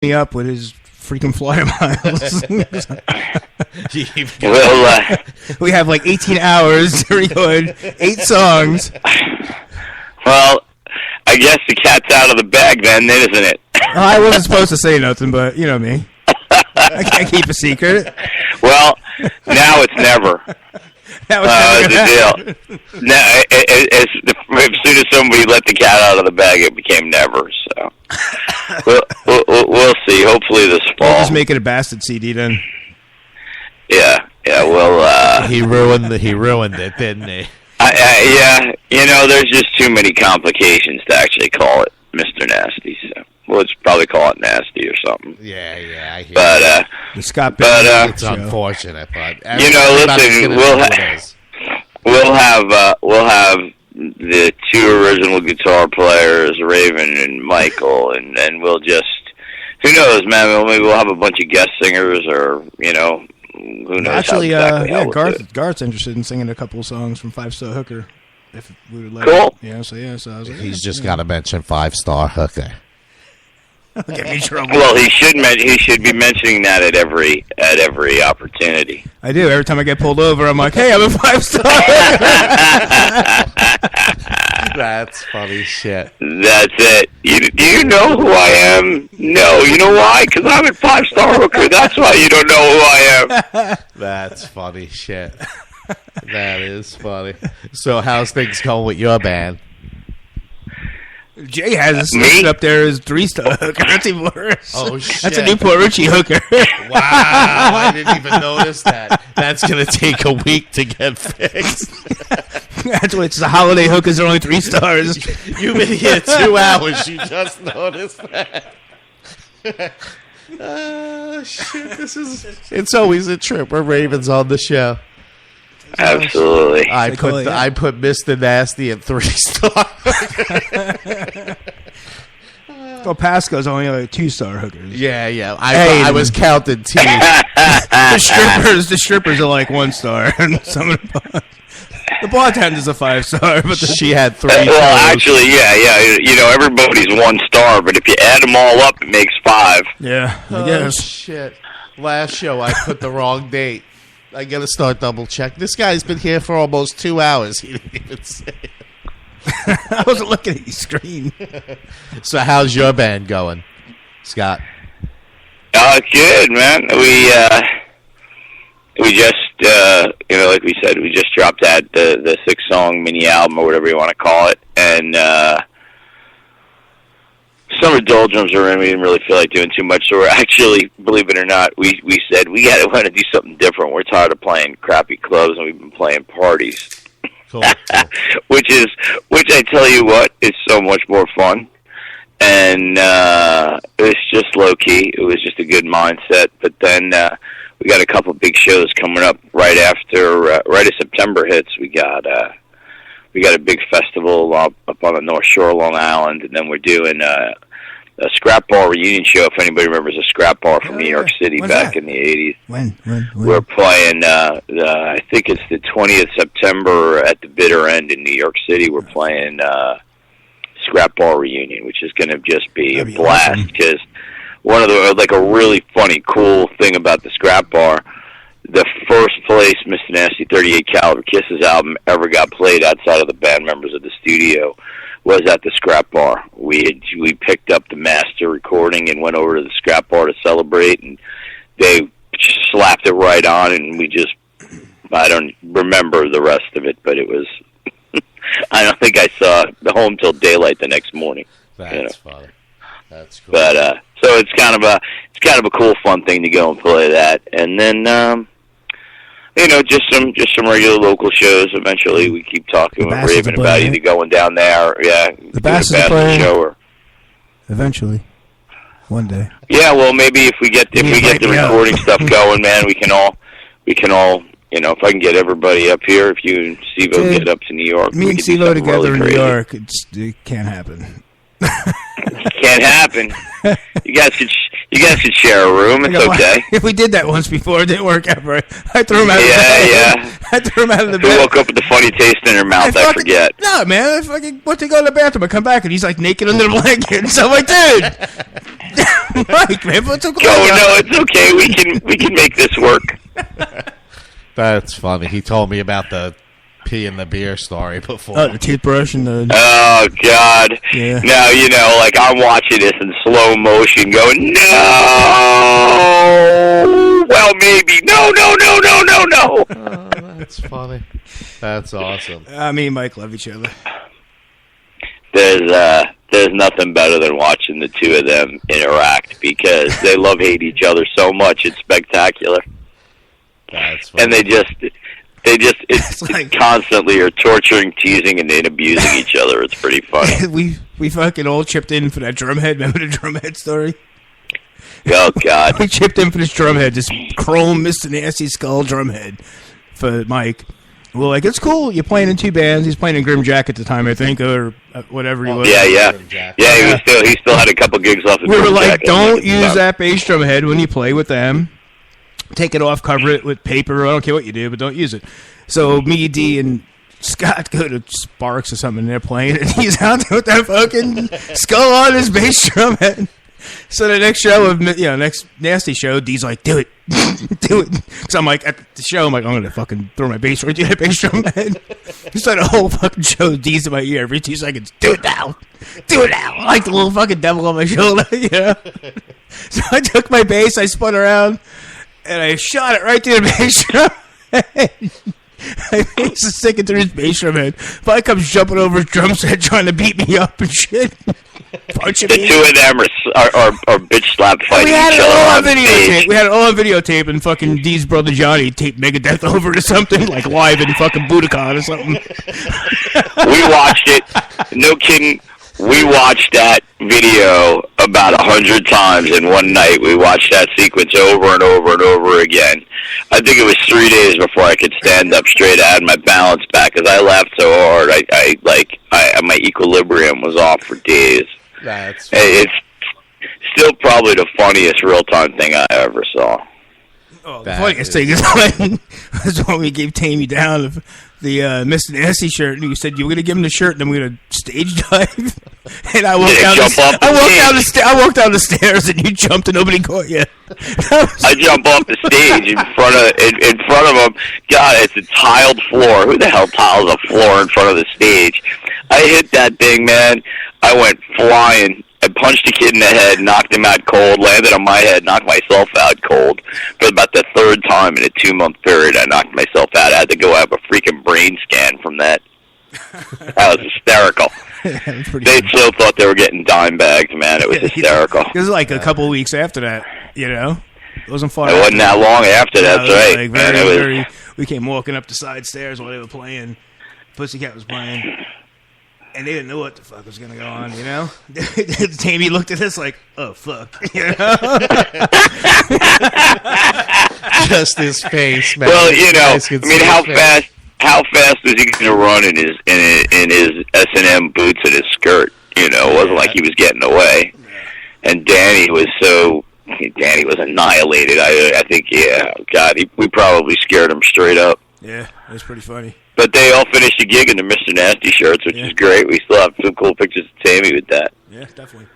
me up with his freaking flyer miles. We have like 18 hours to record 8 songs. Well, I guess the cat's out of the bag then, isn't it? Well, I wasn't supposed to say nothing, but you know me. I can't keep a secret. Well, now it's never. That was the deal. Now, as soon as somebody let the cat out of the bag, it became never. So we'll see. Hopefully this fall. We'll just make it a Bastard CD then. Yeah. Well, he ruined it, didn't he? Yeah. There's just too many complications to actually call it Mr. Nasty. So we'll just probably call it Nasty or something. Yeah. I hear but it's unfortunate, but listen, we'll have the 2 original guitar players, Raven and Michael, and we'll just, who knows, man? Maybe we'll have a bunch of guest singers, or who knows? Actually, Garth's interested in singing a couple of songs from 5 Star Hooker. If we would let cool. Him. So I was like, he's just got to mention 5 Star Hooker. Get me in trouble. Well, he should be mentioning that at every opportunity. I do. Every time I get pulled over, I'm like, "Hey, I'm a 5 Star." That's funny shit. That's it. Do you know who I am? No. You know why? Because I'm a 5 Star Hooker. That's why you don't know who I am. That's funny shit. That is funny. So, how's things going with your band? Jay has us listed up there as 3 Star Hooker. That's even worse. Oh, shit. That's a Newport Richie hooker. Wow, I didn't even notice that. That's going to take a week to get fixed. That's what it's the holiday hookers are only 3 stars. You've been here 2 hours. You just noticed that. Shit, it's always a trip when Raven's on the show. Absolutely. I put Mr. Nasty at 3 stars. Well, Pasco's only like 2 Star hookers. Yeah. I was counting teams. The strippers are like 1 star, and some of the bartender's a 5 star. But she had 3. Well, actually, yeah. Everybody's 1 star, but if you add them all up, it makes 5. Yeah, I guess. Shit. Last show, I put the wrong date. I gotta start double check. This guy's been here for almost 2 hours. He didn't even say it. I wasn't looking at your screen. So how's your band going, Scott? Good, man. We just like we said, we just dropped the 6-song mini album or whatever you want to call it, and summer doldrums are in. We didn't really feel like doing too much, so we're actually, believe it or not, we said we want to do something different. We're tired of playing crappy clubs, and we've been playing parties. Cool. which I tell you what, is so much more fun, and it's just low key. It was just a good mindset. But then we got a couple big shows coming up right as September hits. We got a big festival up on the North Shore, Long Island, and then we're doing a scrap bar reunion show. If anybody remembers a scrap bar from New York City back in the 80s. When? We're playing, I think it's the 20th September at the bitter end in New York City. We're playing scrap bar reunion, which is going to just be a blast, because one of the, like, a really funny, cool thing about the scrap bar, the first place Mr. Nasty 38 Caliber Kisses album ever got played outside of the band members of the studio was at the scrap bar. We picked up the master recording and went over to the scrap bar to celebrate, and they slapped it right on, and I don't remember the rest of it, but it was I don't think I saw the home till daylight the next morning. That's funny. That's cool. But so it's kind of a cool, fun thing to go and play that, and then just some regular local shows. Eventually, we keep talking with Raven about either going down there, the Bastards show, or eventually, one day. Yeah, well, maybe if we get the recording stuff going, man, we can all. If I can get everybody up here, if you and Steve-O get up to New York, me and Steve-O together in New York, it can't happen. Can't happen. You guys could share a room. It's okay. If we did that once before, it didn't work out right. I threw him out. I threw him out of the bed. He woke up with a funny taste in her mouth. I forget. No, man. I fucking went to go to the bathroom. I come back and he's like naked under the blanket. So I'm like, dude. Mike, man, what's so Go, no, it's okay. We can make this work. That's funny. He told me about the pee in the beer story before. Oh, the toothbrush and the... Oh, God. Yeah. Now, like, I'm watching this in slow motion going, no! Well, maybe. No. Oh, that's funny. That's awesome. Me and Mike love each other. There's nothing better than watching the two of them interact because they hate each other so much. It's spectacular. That's funny. And they just constantly are torturing, teasing, and then abusing each other. It's pretty funny. we fucking all chipped in for that drumhead. Remember the drumhead story? Oh, God. We chipped in for this drumhead, this chrome Mr. Nasty Skull drumhead for Mike. We're like, it's cool. You're playing in two bands. He's playing in Grimjack at the time, I think, or whatever he was. Yeah. He still had a couple gigs left. We were like, don't use that bass drum head when you play with them. Take it off, cover it with paper. I don't care what you do, but don't use it. So me, D, and Scott go to Sparks or something, and they're playing, and he's out there with that fucking skull on his bass drum head. So the next show next Nasty show, D's like, do it. Do it. So I'm like, at the show, I'm going to fucking throw my bass right through that bass drum head. So the whole fucking show, D's in my ear every 2 seconds. Do it now. Do it now. Like the little fucking devil on my shoulder, So I took my bass, I spun around, and I shot it right through the bass drum head. My bass is sticking through his bass drum head. Mike comes jumping over his drum set trying to beat me up and shit. Punching the me. two of them are bitch slap fighting each other on stage. We had it all on videotape, and fucking Dee's brother Johnny taped Megadeth over to something, like live in fucking Budokan or something. We watched it. No kidding. We watched that video about 100 times in one night. We watched that sequence over and over and over again. I think it was 3 days before I could stand up straight. I had my balance back because I laughed so hard. My equilibrium was off for days. It's still probably the funniest real-time thing I ever saw. Oh, the funniest thing is when we gave Tammy down the Mr. Nasty shirt, and you said you were going to give him the shirt, and then we're going to stage dive. And I walked down the stairs, and you jumped, and nobody caught you. I jump off the stage in front of him. God, it's a tiled floor. Who the hell tiles a floor in front of the stage? I hit that thing, man. I went flying. I punched a kid in the head, knocked him out cold, landed on my head, knocked myself out cold. For about the third time in a 2-month period, I knocked myself out. I had to go have a freaking brain scan from that. That was hysterical. They still thought they were getting dime bagged, man. It was hysterical. It was like a couple of weeks after that, It wasn't far. It wasn't that long after, that's right. Like we came walking up the side stairs while they were playing. Pussycat was playing. And they didn't know what the fuck was going to go on, Tammy looked at us like, oh, fuck, Just his face, man. Well, how fast was he going to run in his S&M boots and his skirt? It wasn't like he was getting away. And Danny was annihilated. I think, God, we probably scared him straight up. Yeah, it was pretty funny. But they all finished the gig in the Mr. Nasty shirts, which is great. We still have some cool pictures of Tammy with that. Yeah, definitely.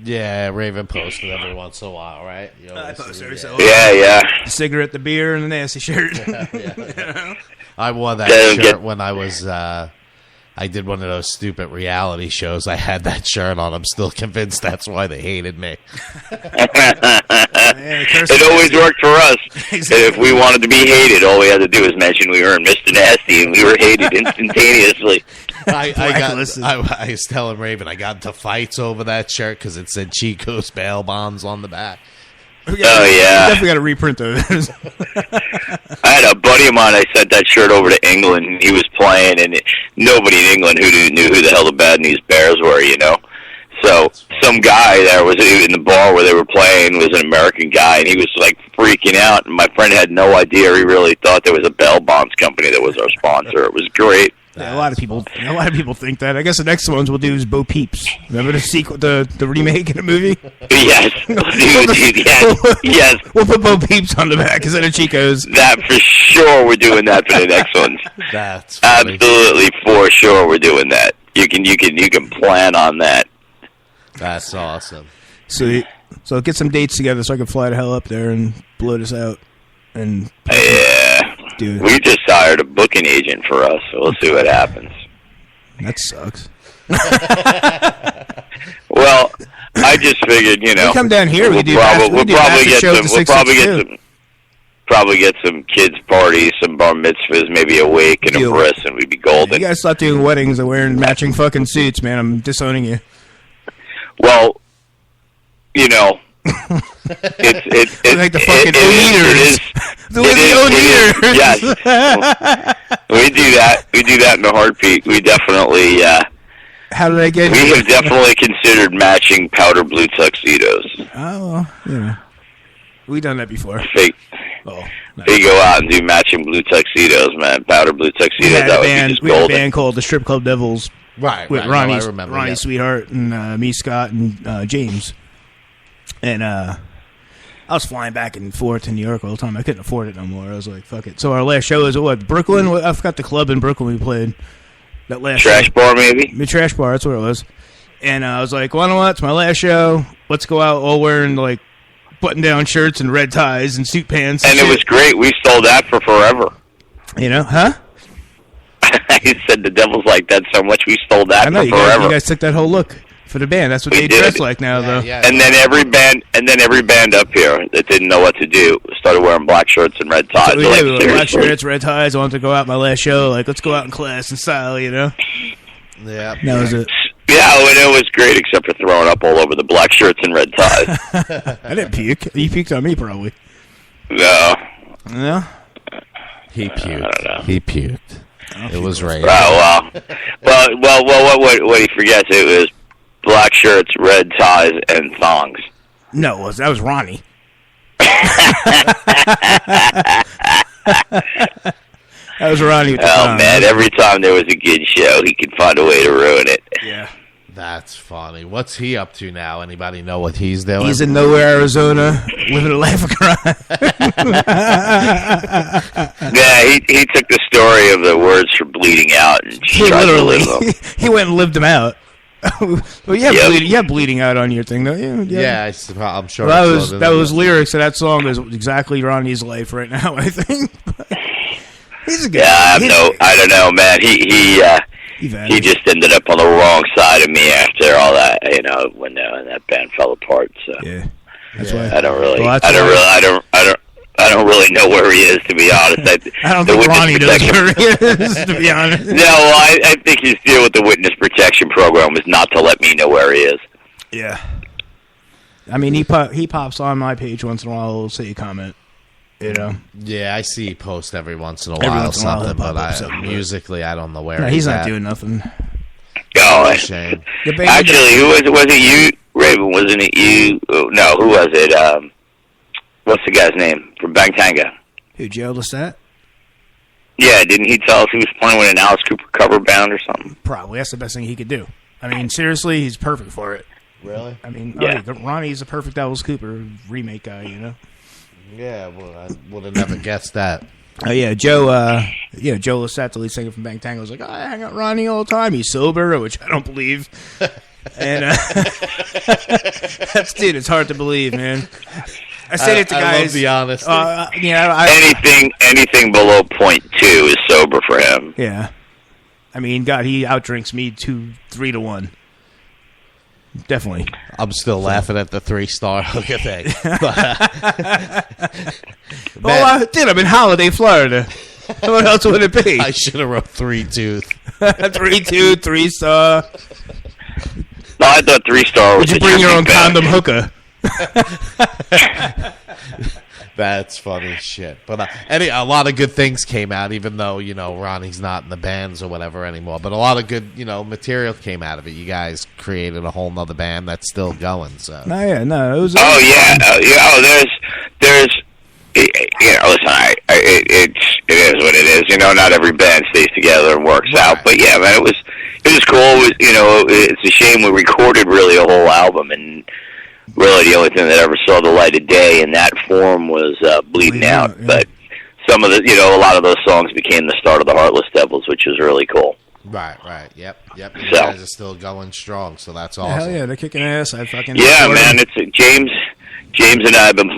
Yeah, Raven posted every once in a while, right? I post every so Yeah. The cigarette, the beer, and the Nasty shirt. Yeah. I wore that shirt when I was... I did one of those stupid reality shows. I had that shirt on. I'm still convinced that's why they hated me. It always worked for us. Exactly. If we wanted to be hated, all we had to do was mention we were in Mr. Nasty, and we were hated instantaneously. I was telling Raven I got into fights over that shirt because it said Chico's bail bonds on the back. Yeah, You definitely got to reprint those. I had a buddy of mine. I sent that shirt over to England, and he was playing, and nobody in England who knew who the hell the Bad News Bears were, So some guy there was in the bar where they were playing was an American guy, and he was like freaking out. And my friend had no idea. He really thought there was a bail bonds company that was our sponsor. It was great. Yeah, a lot of people think that. I guess the next ones we'll do is Bo Peeps. Remember the sequel, the remake of the movie? Yes, yes. We'll put Bo Peeps on the back instead of Chico's. That for sure. We're doing that for the next ones. That's funny. Absolutely for sure. We're doing that. You can plan on that. That's awesome. So So get some dates together so I can fly the hell up there and blow this out. And dude, we just hired a booking agent for us, so we'll see what happens. That sucks. Well, I just figured, you know, we come down here. We'll probably get some kids' parties, some bar mitzvahs, maybe a wake and a bris, and we'd be golden. You guys stop doing weddings and wearing matching fucking suits, man. I'm disowning you. Well, you know, it's like the fucking Oneaters. The Oneaters. Yes, we do that. We do that in a heartbeat. We definitely. How did I get? We have definitely considered matching powder blue tuxedos. Oh, yeah. We've done that before. They go out and do matching blue tuxedos, man. Powder blue tuxedos. We had a band called the Strip Club Devils. Right. With Ronnie Sweetheart and me, Scott, and James. And I was flying back and forth to New York all the time. I couldn't afford it no more. I was like, fuck it. So our last show was what? Brooklyn? I forgot the club in Brooklyn we played. That last Trash show. Bar, maybe? The Trash Bar, that's where it was. And I was like, well, you know what? It's my last show. Let's go out all wearing, like, button-down shirts and red ties and suit pants. And it was great. We stole that for forever. You know, huh? I said the Devil's like that so much we stole that for forever. You guys took that whole look for the band. That's what they dress like now, though. Yeah. And then every band up here that didn't know what to do started wearing black shirts and red ties. So we wore black shirts, red ties. I wanted to go out my last show. Like, let's go out in class and style, you know? Yeah. That was it. Yeah, it was great, except for throwing up all over the black shirts and red ties. I didn't puke. You puked on me, probably. No. No? He puked. He puked. It was right. Well, what he forgets, it was black shirts, red ties, and thongs. No, that was Ronnie. That was Ronnie. Oh, man, every time there was a good show, he could find a way to ruin it. Yeah. That's funny. What's he up to now? Anybody know what he's doing? He's in Nowhere, Arizona, living a life of crime. Yeah, he took the story of the words for bleeding out and tried to live them. He went and lived them out. Well, you have bleeding out on your thing, don't you? Yeah, I'm sure. Well, that was lyrics, and that song is exactly Ronnie's life right now, I think. He's a good guy. I don't know, man. He just ended up on the wrong side of me after all that, you know, when that band fell apart. So yeah, that's why I don't really know where he is, to be honest. I don't think Ronnie knows where he is, to be honest. No, I think his deal with the witness protection program was not to let me know where he is. Yeah, I mean he pops on my page once in a while. He'll say a comment. You know? Yeah, I see he posts every once in a while something, but musically I don't know where he's not doing nothing. Oh, shame. Actually, who was it? Was it you, Raven? Wasn't it you? No, who was it? What's the guy's name from Bangtanga? Who, Joe Lestat? Yeah, didn't he tell us he was playing with an Alice Cooper cover band or something? Probably. That's the best thing he could do. I mean, seriously, he's perfect for it. Really? I mean, yeah. Ronnie's a perfect Alice Cooper remake guy, you know? Yeah, well, I would have never guessed that. Oh, yeah, Joe Lestat, the lead singer from Bangtanga, was like, I hang out with Ronnie all the time. He's sober, which I don't believe. And dude, it's hard to believe, man. I said it to guys. I love the honesty. Anything below 0.2 is sober for him. Yeah. I mean, God, he outdrinks me 3-1. Definitely. I'm still laughing at the 3-star hooker thing. Dude, I'm in Holiday, Florida. What else would it be? I should have wrote 3-tooth. 3-2, 3-star. No, I thought 3-star was. Would you bring your own condom hooker? That's funny shit. But a lot of good things came out, even though, you know, Ronnie's not in the bands or whatever anymore. But a lot of good, you know, material came out of it. You guys created a whole nother band that's still going. So. It was. There's. You know, listen, it is what it is. You know, not every band stays together and works out. But yeah, man, it was cool. It was, you know, it's a shame we recorded really a whole album, and really the only thing that ever saw the light of day in that form was Bleeding Out. Yeah. But some of the, you know, a lot of those songs became the start of the Heartless Devils, which was really cool. Right. Yep. You So. guys are still going strong, so that's awesome. Hell yeah, they're kicking ass. I fucking Yeah, man. It's James and I have been playing